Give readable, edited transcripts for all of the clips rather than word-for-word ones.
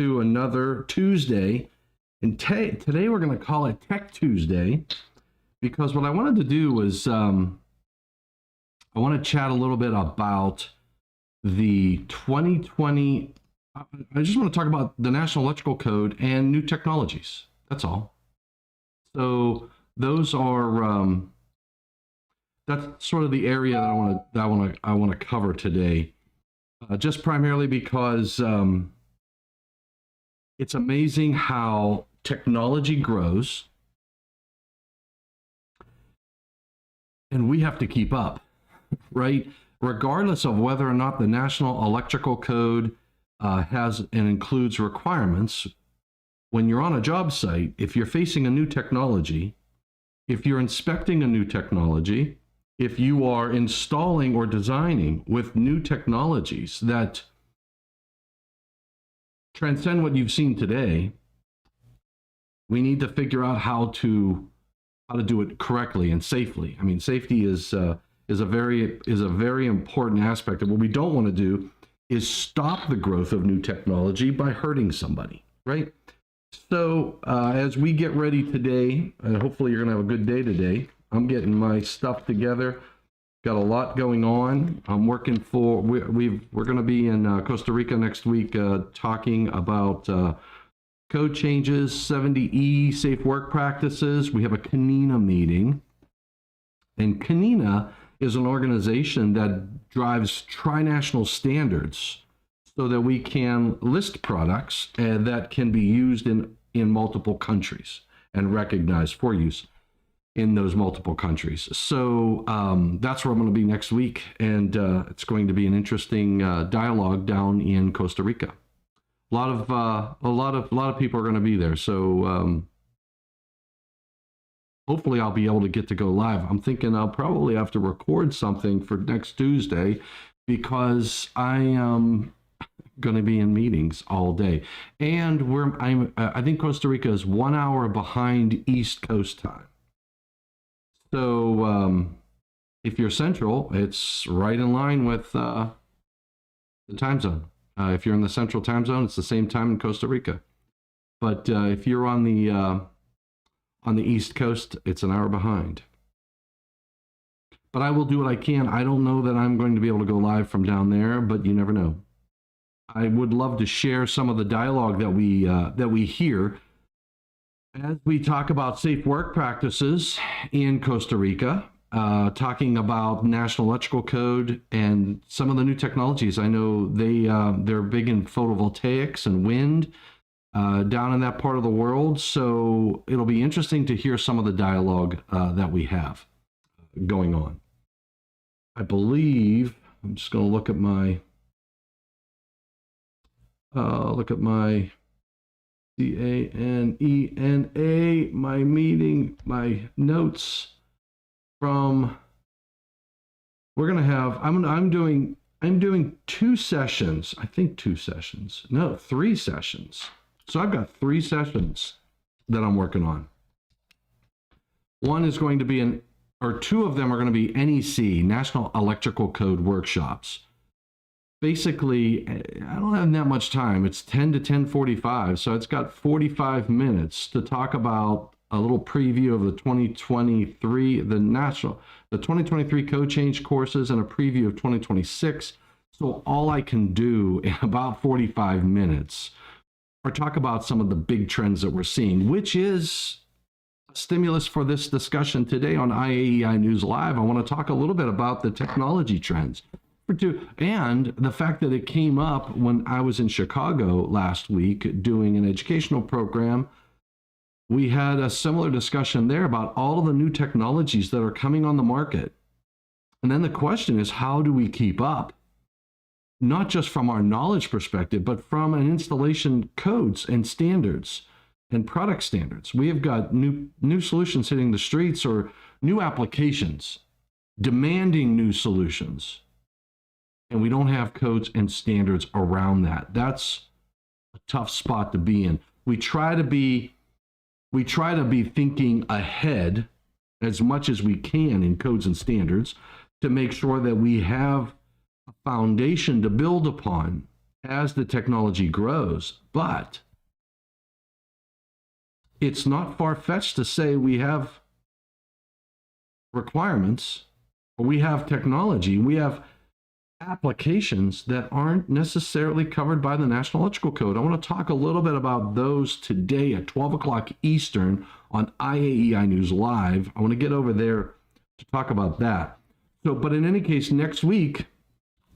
to another Tuesday. And today we're going to call it Tech Tuesday, because what I wanted to do was I want to chat a little bit about the 2020. I just want to talk about the National Electrical Code and new technologies. That's all. So those are that's sort of the area that I want to cover today, just primarily because it's amazing how technology grows, and we have to keep up, right? Regardless of whether or not the National Electrical Code has and includes requirements, when you're on a job site, if you're facing a new technology, if you're inspecting a new technology, if you are installing or designing with new technologies that transcend what you've seen today, we need to figure out how to do it correctly and safely. I mean, safety is a very important aspect of what we don't want to do is stop the growth of new technology by hurting somebody, right? So as we get ready today, and hopefully you're gonna have a good day today. I'm getting my stuff together. Got a lot going on. I'm working for, we're gonna be in Costa Rica next week talking about code changes, 70E, safe work practices. We have a CANINA meeting. And CANINA is an organization that drives tri-national standards so that we can list products that can be used in multiple countries and recognized for use in those multiple countries. So that's where I'm going to be next week, and it's going to be an interesting dialogue down in Costa Rica. A lot of people are going to be there. So hopefully I'll be able to get to go live. I'm thinking I'll probably have to record something for next Tuesday because I am going to be in meetings all day, and I think Costa Rica is 1 hour behind East Coast time. So if you're Central, it's right in line with the time zone. If you're in the Central time zone, it's the same time in Costa Rica. But if you're on the East Coast, it's an hour behind. But I will do what I can. I don't know that I'm going to be able to go live from down there, but you never know. I would love to share some of the dialogue that we hear as we talk about safe work practices in Costa Rica, talking about National Electrical Code and some of the new technologies. I know they're big in photovoltaics and wind down in that part of the world. So it'll be interesting to hear some of the dialogue that we have going on. I believe, I'm just going to look at my CANENA, my meeting, my notes from, we're going to have, I'm doing 2 sessions, I think 2 sessions, no, 3 sessions. So I've got 3 sessions that I'm working on. One is going to be 2 of them are going to be NEC, National Electrical Code workshops. Basically, I don't have that much time. It's 10 to 10:45, so it's got 45 minutes to talk about a little preview of the 2023, the 2023 code change courses, and a preview of 2026. So all I can do in about 45 minutes are talk about some of the big trends that we're seeing, which is a stimulus for this discussion today on IAEI News Live. I want to talk a little bit about the technology trends. And the fact that it came up when I was in Chicago last week doing an educational program. We had a similar discussion there about all of the new technologies that are coming on the market. And then the question is, how do we keep up? Not just from our knowledge perspective, but from an installation codes and standards and product standards. We have got new solutions hitting the streets, or new applications demanding new solutions. And we don't have codes and standards around that. That's a tough spot to be in. We try to be thinking ahead as much as we can in codes and standards to make sure that we have a foundation to build upon as the technology grows. But it's not far-fetched to say we have requirements, or we have technology, we have applications that aren't necessarily covered by the National Electrical Code. I want to talk a little bit about those today at 12 o'clock Eastern on IAEI News Live. I want to get over there to talk about that. So, but in any case, next week,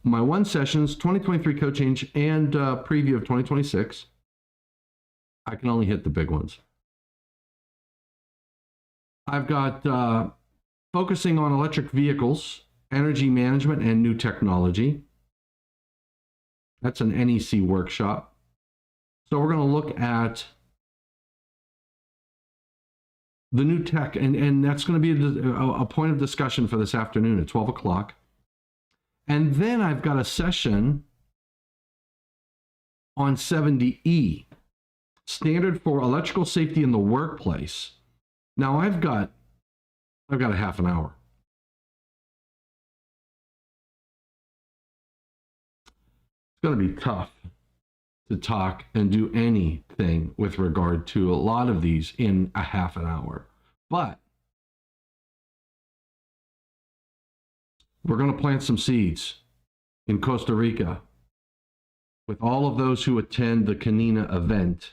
my one sessions, 2023 code change and preview of 2026. I can only hit the big ones. I've got focusing on electric vehicles, energy management, and new technology. That's an NEC workshop. So we're going to look at the new tech, and that's going to be a point of discussion for this afternoon at 12 o'clock. And then I've got a session on 70E, standard for electrical safety in the workplace. Now I've got a half an hour. It's going to be tough to talk and do anything with regard to a lot of these in a half an hour. But we're going to plant some seeds in Costa Rica with all of those who attend the Canina event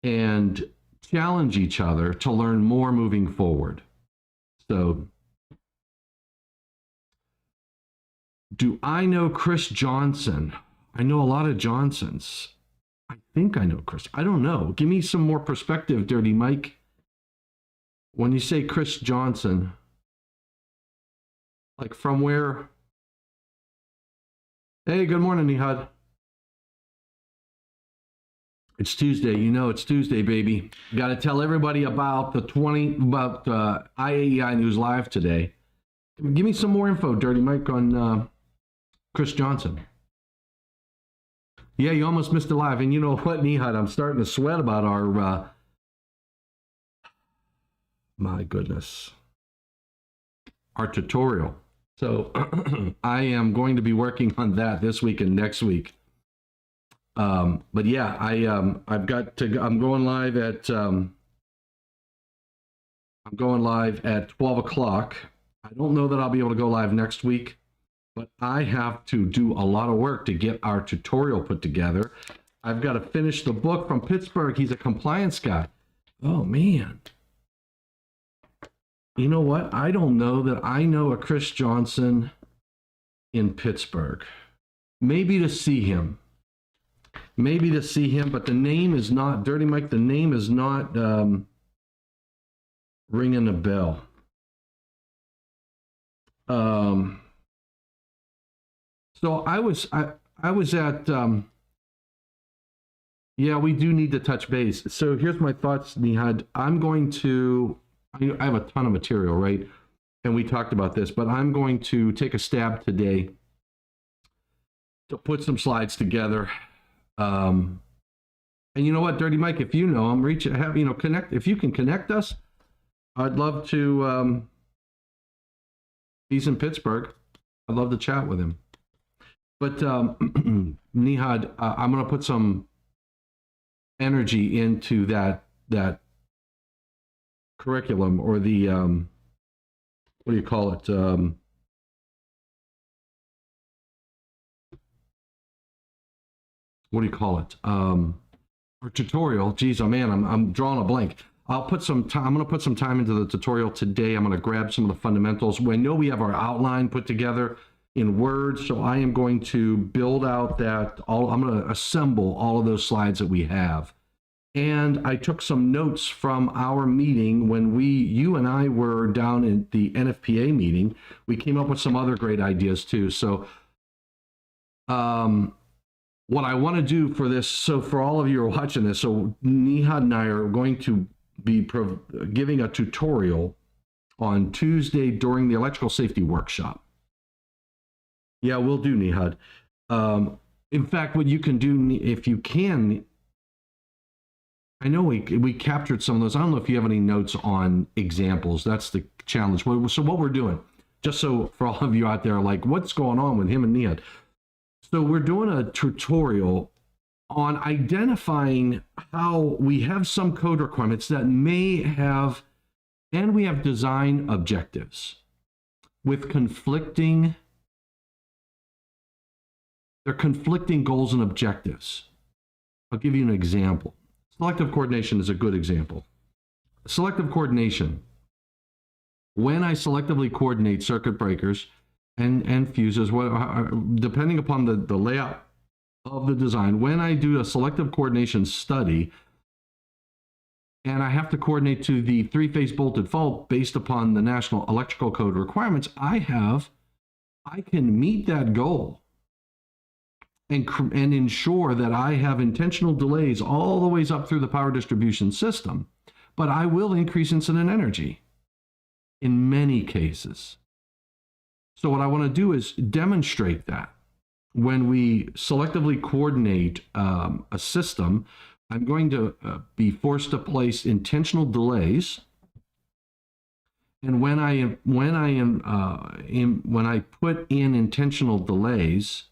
and challenge each other to learn more moving forward. So, do I know Chris Johnson? I know a lot of Johnsons. I think I know Chris. I don't know. Give me some more perspective, Dirty Mike. When you say Chris Johnson, like from where? Hey, good morning, Nihad. It's Tuesday. You know it's Tuesday, baby. Got to tell everybody about IAEI News Live today. Give me some more info, Dirty Mike, on Chris Johnson. Yeah, you almost missed it live. And you know what, Nihad? I'm starting to sweat about our... my goodness. Our tutorial. So I am going to be working on that this week and next week. But yeah, I'm going live at 12 o'clock. I don't know that I'll be able to go live next week, but I have to do a lot of work to get our tutorial put together. I've got to finish the book from Pittsburgh. He's a compliance guy. Oh man. You know what? I don't know that I know a Chris Johnson in Pittsburgh. Maybe to see him. But the name is not, Dirty Mike, the name is not ringing a bell. So I was at, yeah, we do need to touch base. So here's my thoughts, Nihad. I have a ton of material, right? And we talked about this, but I'm going to take a stab today to put some slides together. And you know what, Dirty Mike, if you know, connect, if you can connect us, I'd love to, he's in Pittsburgh. I'd love to chat with him. But Nihad, I'm going to put some energy into that curriculum, or the, what do you call it? What do you call it? Or tutorial. Geez, oh man, I'm drawing a blank. I'm going to put some time into the tutorial today. I'm going to grab some of the fundamentals. I know we have our outline put together in Word, so I am going to build out I'm going to assemble all of those slides that we have. And I took some notes from our meeting when you and I were down at the NFPA meeting. We came up with some other great ideas too. So what I want to do for this, so for all of you who are watching this, so Nihad and I are going to be giving a tutorial on Tuesday during the electrical safety workshop. Yeah, we'll do, Nihad. In fact, what you can do, if you can, I know we captured some of those. I don't know if you have any notes on examples. That's the challenge. So what we're doing, just so for all of you out there, like what's going on with him and Nihad. So we're doing a tutorial on identifying how we have some code requirements that may have, and we have design objectives with conflicting goals and objectives. I'll give you an example. Selective coordination is a good example. Selective coordination. When I selectively coordinate circuit breakers and fuses, depending upon the layout of the design, when I do a selective coordination study, and I have to coordinate to the three-phase bolted fault based upon the National Electrical Code requirements, I can meet that goal and ensure that I have intentional delays all the ways up through the power distribution system, but I will increase incident energy in many cases. So what I want to do is demonstrate that when we selectively coordinate a system, I'm going to be forced to place intentional delays. And when I put in intentional delays,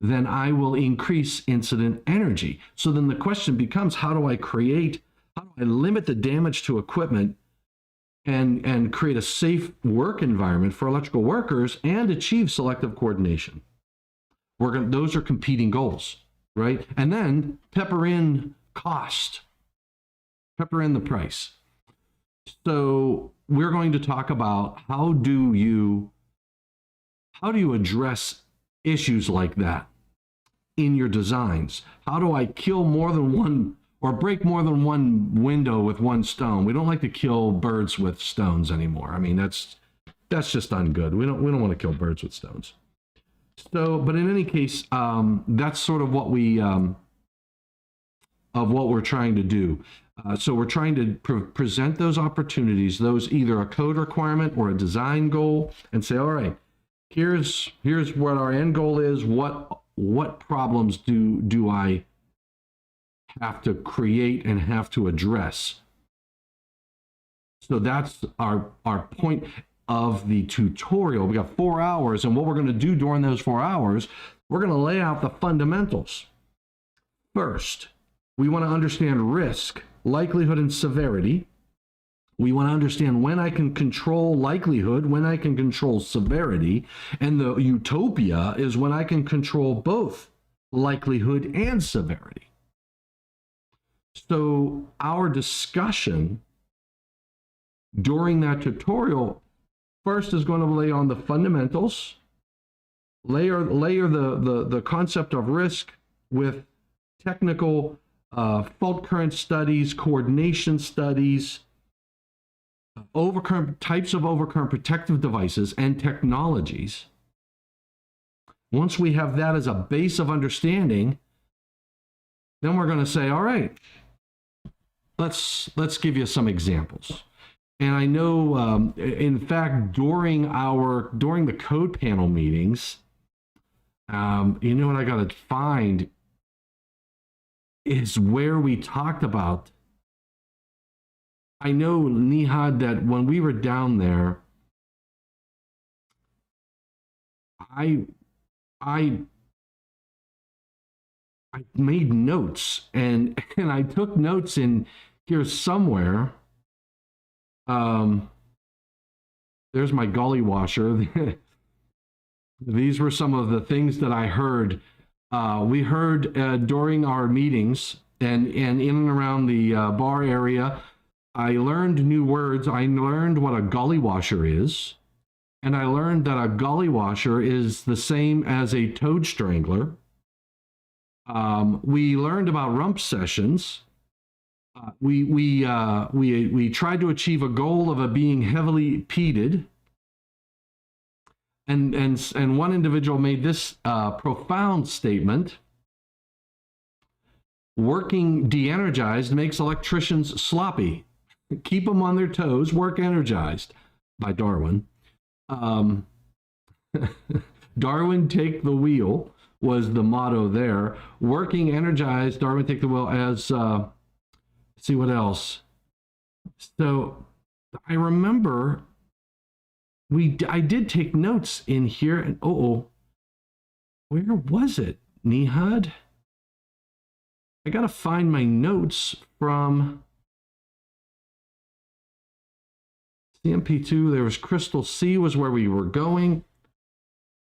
then I will increase incident energy. So then the question becomes, how do I limit the damage to equipment and create a safe work environment for electrical workers and achieve selective coordination? Those are competing goals, right? And then pepper in cost, pepper in the price. So we're going to talk about how do you address issues like that in your designs? How do I kill more than one or break more than one window with one stone? We don't like to kill birds with stones anymore. I mean, that's just ungood. We don't want to kill birds with stones. So, but in any case, that's sort of what we're trying to do. So we're trying to present those opportunities, those either a code requirement or a design goal, and say, all right, here's what our end goal is. What problems do I have to create and have to address? So that's our point of the tutorial. We got 4 hours, and what we're going to do during those 4 hours, we're going to lay out the fundamentals. First, we want to understand risk, likelihood, and severity. We want to understand when I can control likelihood, when I can control severity, and the utopia is when I can control both likelihood and severity. So our discussion during that tutorial first is going to lay on the fundamentals, layer the concept of risk with technical fault current studies, coordination studies, types of overcurrent protective devices and technologies. Once we have that as a base of understanding, then we're going to say, all right, let's give you some examples. And I know, in fact, during the code panel meetings, you know what I got to find is where we talked about. I know, Nihad, that when we were down there, I made notes and I took notes in here somewhere. There's my gully washer. These were some of the things that I heard. We heard during our meetings and in and around the bar area. I learned new words. I learned what a gully washer is. And I learned that a gully washer is the same as a toad strangler. We learned about rump sessions. We tried to achieve a goal of being heavily peated. And one individual made this profound statement: working de-energized makes electricians sloppy. Keep them on their toes, work energized, by Darwin. Darwin, take the wheel was the motto there. Working energized, Darwin, take the wheel. As see what else. So I remember I did take notes in here, and Where was it, Nihad? I got to find my notes from CMP2. There was Crystal C was where we were going.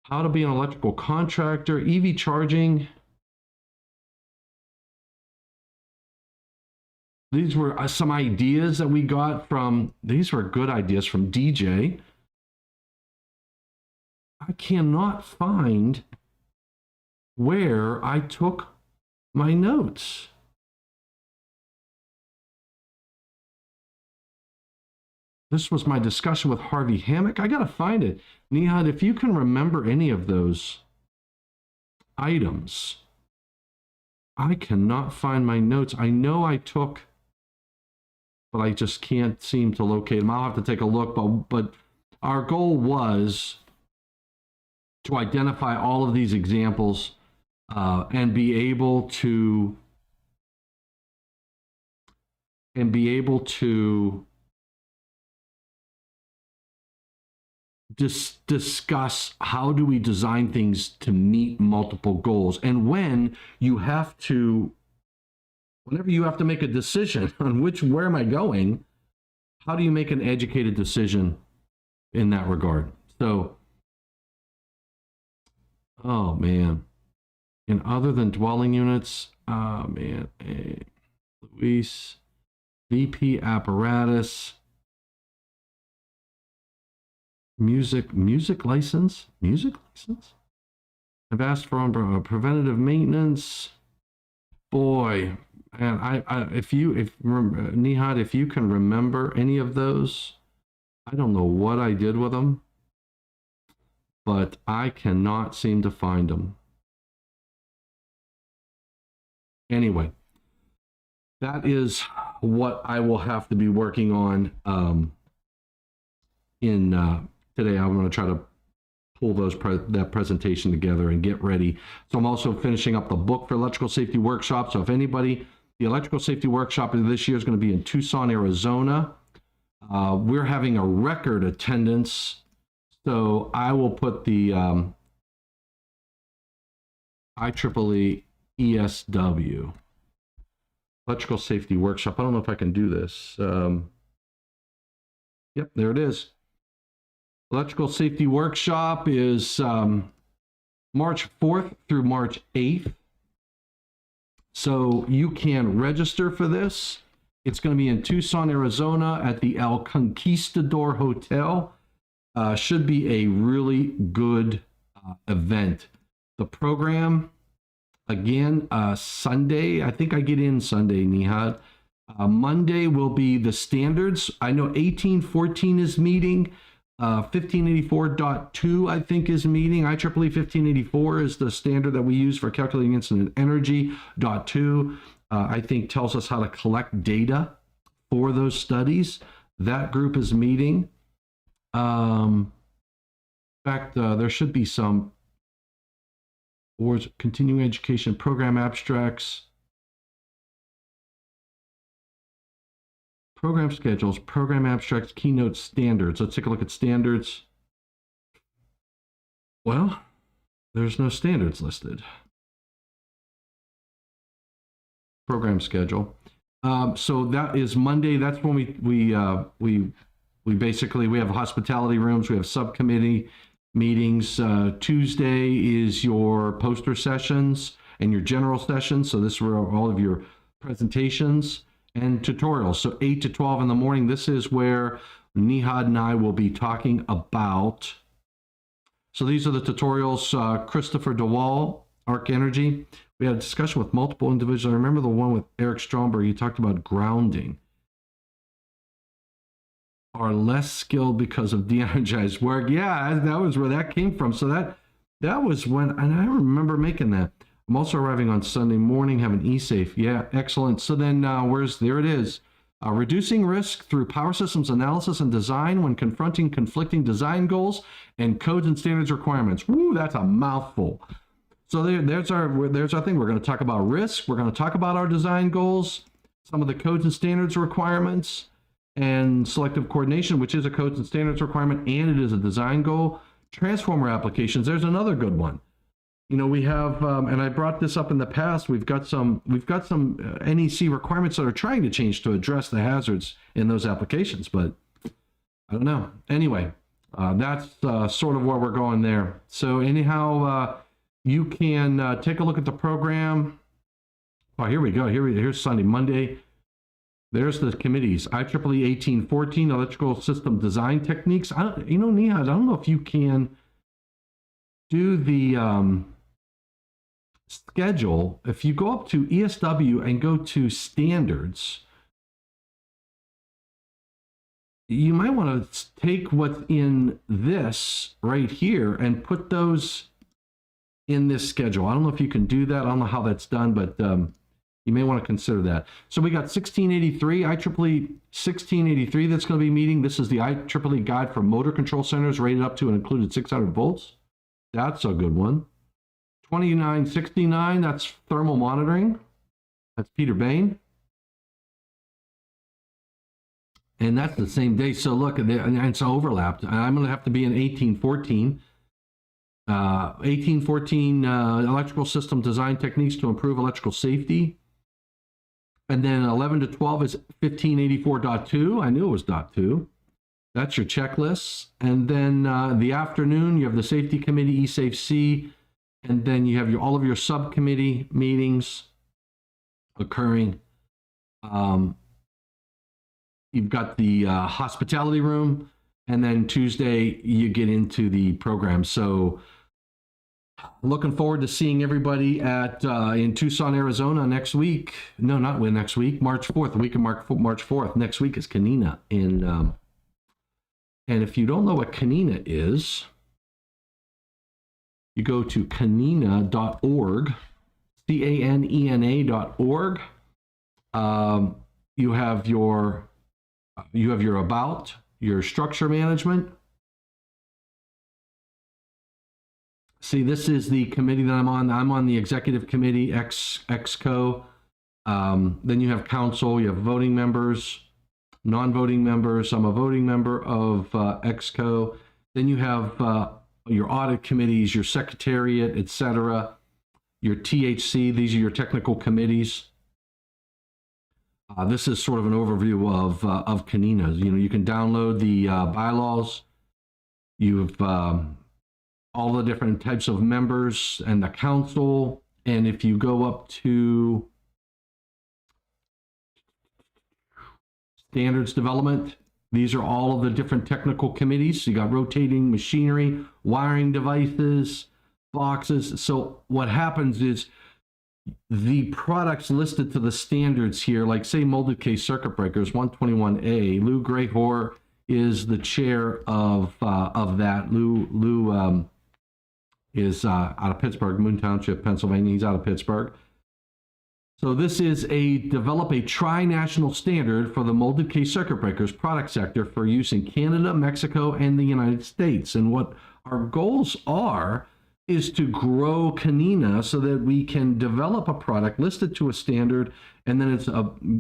How to be an electrical contractor, EV charging. These were some ideas that we got from, these were good ideas from DJ. I cannot find where I took my notes. This was my discussion with Harvey Hammock. I got to find it. Nihad, if you can remember any of those items, I cannot find my notes. I know I took, but I just can't seem to locate them. I'll have to take a look, but our goal was to identify all of these examples and be able to discuss how do we design things to meet multiple goals. And whenever you have to make a decision on where am I going, how do you make an educated decision in that regard? So, oh man. And other than dwelling units, oh man, Luis, VP apparatus, music license. I've asked for preventative maintenance. Boy, and Nihad, if you can remember any of those, I don't know what I did with them, but I cannot seem to find them. Anyway, that is what I will have to be working on today. I'm going to try to pull that presentation together and get ready. So I'm also finishing up the book for electrical safety workshop. So if anybody, the electrical safety workshop this year is going to be in Tucson, Arizona. We're having a record attendance. So I will put the IEEE ESW electrical safety workshop. I don't know if I can do this. Yep, there it is. Electrical safety workshop is March 4th through March 8th. So you can register for this. It's going to be in Tucson, Arizona at the El Conquistador Hotel. Should be a really good event. The program, again, Sunday, I think I get in Sunday, Nihad. Monday will be the standards. I know 1814 is meeting. 1584.2, I think, is meeting. IEEE 1584 is the standard that we use for calculating incident energy. .2, I think, tells us how to collect data for those studies. That group is meeting. In fact, there should be some continuing education program abstracts. Program schedules, program abstracts, keynote standards. Let's take a look at standards. Well, there's no standards listed. Program schedule. So that is Monday. That's when we basically, we have hospitality rooms. We have subcommittee meetings. Tuesday is your poster sessions and your general sessions. So this is where all of your presentations and tutorials. So 8 to 12 in the morning, this is where Nihad and I will be talking about. So these are the tutorials. Christopher DeWall, Arc Energy. We had a discussion with multiple individuals. I remember the one with Eric Stromberg. He talked about grounding. Are less skilled because of de-energized work. Yeah, that was where that came from. So that was when, and I remember making that. I'm also arriving on Sunday morning, having e-safe. Yeah, excellent. So then there it is. Reducing risk through power systems analysis and design when confronting conflicting design goals and codes and standards requirements. Woo, that's a mouthful. So there's our thing. We're going to talk about risk. We're going to talk about our design goals, some of the codes and standards requirements, and selective coordination, which is a codes and standards requirement, and it is a design goal. Transformer applications, there's another good one. You know, we have, and I brought this up in the past. We've got some NEC requirements that are trying to change to address the hazards in those applications, but I don't know. Anyway, that's sort of where we're going there. So anyhow, you can take a look at the program. Oh, here we go. Here's Sunday, Monday. There's the committees. IEEE 1814, Electrical System Design Techniques. You know, Nihad, I don't know if you can do the schedule. If you go up to ESW and go to standards, you might want to take what's in this right here and put those in this schedule. I don't know if you can do that. I don't know how that's done, but you may want to consider that. So we got 1683, IEEE 1683 that's going to be meeting. This is the IEEE guide for motor control centers rated up to and included 600 volts. That's a good one. 2969, that's thermal monitoring. That's Peter Bain. And that's the same day. So look, and it's overlapped. I'm going to have to be in 1814. 1814, electrical system design techniques to improve electrical safety. And then 11 to 12 is 1584.2. I knew it was .2. That's your checklists. And then the afternoon, you have the safety committee, eSafe-C, and then you have all of your subcommittee meetings occurring. You've got the hospitality room, and then Tuesday you get into the program. So looking forward to seeing everybody at in Tucson, Arizona next week. No, not next week, March 4th, the week of March 4th. Next week is Canina. And if you don't know what Canina is, you go to canina.org, canena.org. You have your about, your structure management. See, this is the committee that I'm on. I'm on the executive committee, EXCO. Then you have council, you have voting members, non-voting members. I'm a voting member of EXCO. Then you have your audit committees, your secretariat, etc. Your THC, these are your technical committees. This is sort of an overview of Canina. You know, you can download the bylaws. You've all the different types of members and the council. And if you go up to standards development, these are all of the different technical committees. So you got rotating machinery, wiring devices, boxes. So what happens is the products listed to the standards here, like say molded case circuit breakers 121A. Lou Grayhor is the chair of that. Lou is out of Pittsburgh, Moon Township, Pennsylvania. He's out of Pittsburgh. So this is develop a tri-national standard for the molded case circuit breakers product sector for use in Canada, Mexico, and the United States. And what our goals are is to grow Canina so that we can develop a product listed to a standard, and then it's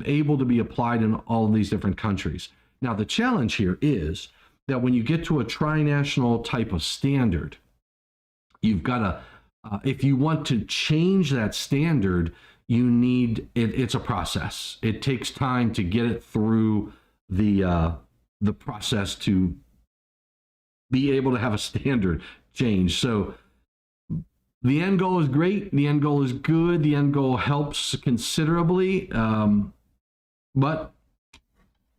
able to be applied in all of these different countries. Now, the challenge here is that when you get to a tri-national type of standard, you've got to, if you want to change that standard, you need, it's a process. It takes time to get it through the process to be able to have a standard change. So the end goal is great. The end goal is good. The end goal helps considerably. But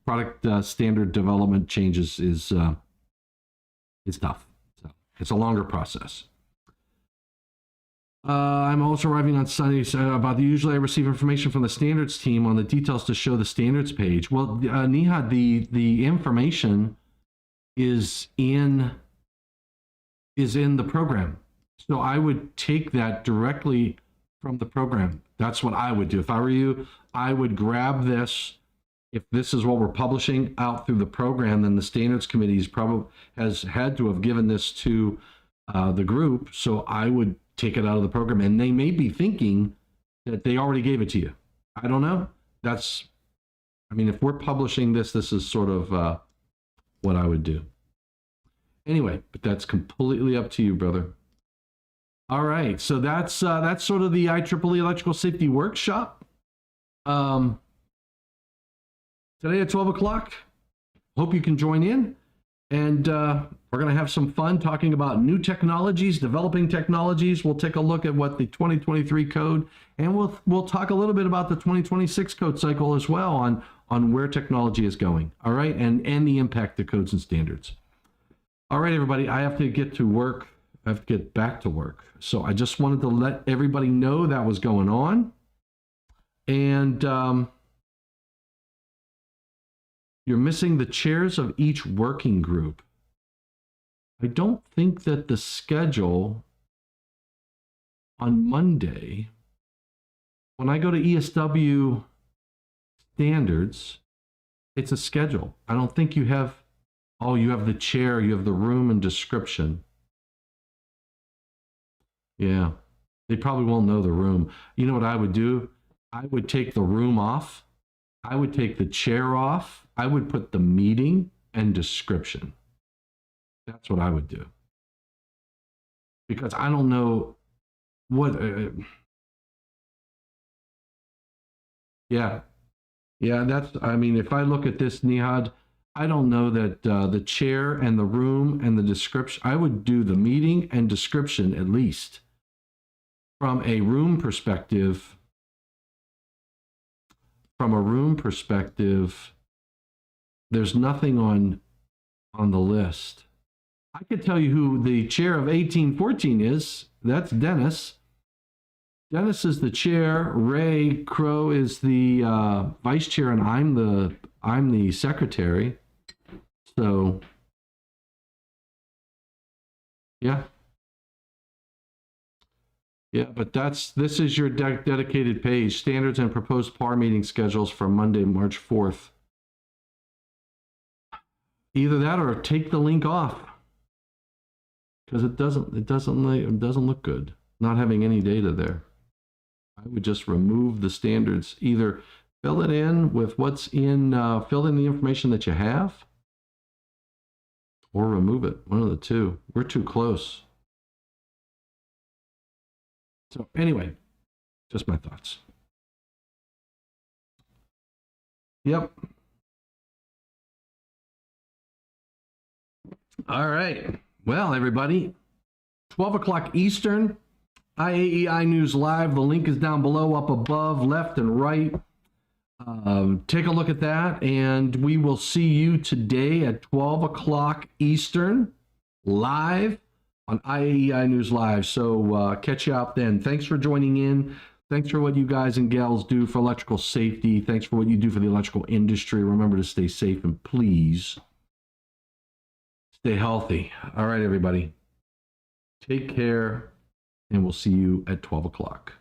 product standard development changes is tough. So it's a longer process. I'm also arriving on Sunday about usually I receive information from the standards team on the details to show the standards page. Well, Nihad, the information is in the program. So I would take that directly from the program. That's what I would do. If I were you, I would grab this. If this is what we're publishing out through the program, then the standards committee has had to have given this to the group. So I would take it out of the program, and they may be thinking that they already gave it to you. I don't know. I mean, if we're publishing this is sort of what I would do. Anyway, but that's completely up to you, brother. All right, so that's sort of the IEEE Electrical Safety Workshop. Today at 12 o'clock. Hope you can join in. And we're going to have some fun talking about new technologies, developing technologies. We'll take a look at what the 2023 code, and we'll talk a little bit about the 2026 code cycle as well on where technology is going. All right, and the impact to codes and standards. All right, everybody, I have to get to work. I have to get back to work. So I just wanted to let everybody know that was going on. And you're missing the chairs of each working group. I don't think that the schedule on Monday, when I go to ESW standards, it's a schedule. I don't think you have, oh, you have the chair, you have the room and description. Yeah, they probably won't know the room. You know what I would do? I would take the room off. I would take the chair off. I would put the meeting and description. That's what I would do. Because I don't know what... yeah, that's, I mean, if I look at this, Nihad, I don't know that the chair and the room and the description, I would do the meeting and description at least. From a room perspective, there's nothing on the list. I could tell you who the chair of 1814 is. That's Dennis. Dennis is the chair. Ray Crow is the vice chair, and I'm the secretary. So, yeah. Yeah, but this is your dedicated page, standards and proposed PAR meeting schedules for Monday, March 4th. Either that or take the link off, because it doesn't look good not having any data there. I would just remove the standards. Either fill it in with what's in, fill in the information that you have, or remove it. One of the two. We're too close. So anyway, just my thoughts. Yep. All right. Well, everybody, 12 o'clock Eastern, IAEI News Live. The link is down below, up above, left and right. Take a look at that, and we will see you today at 12 o'clock Eastern, live on IAEI News Live. So catch you out then. Thanks for joining in. Thanks for what you guys and gals do for electrical safety. Thanks for what you do for the electrical industry. Remember to stay safe and please stay healthy. All right, everybody. Take care, and we'll see you at 12 o'clock.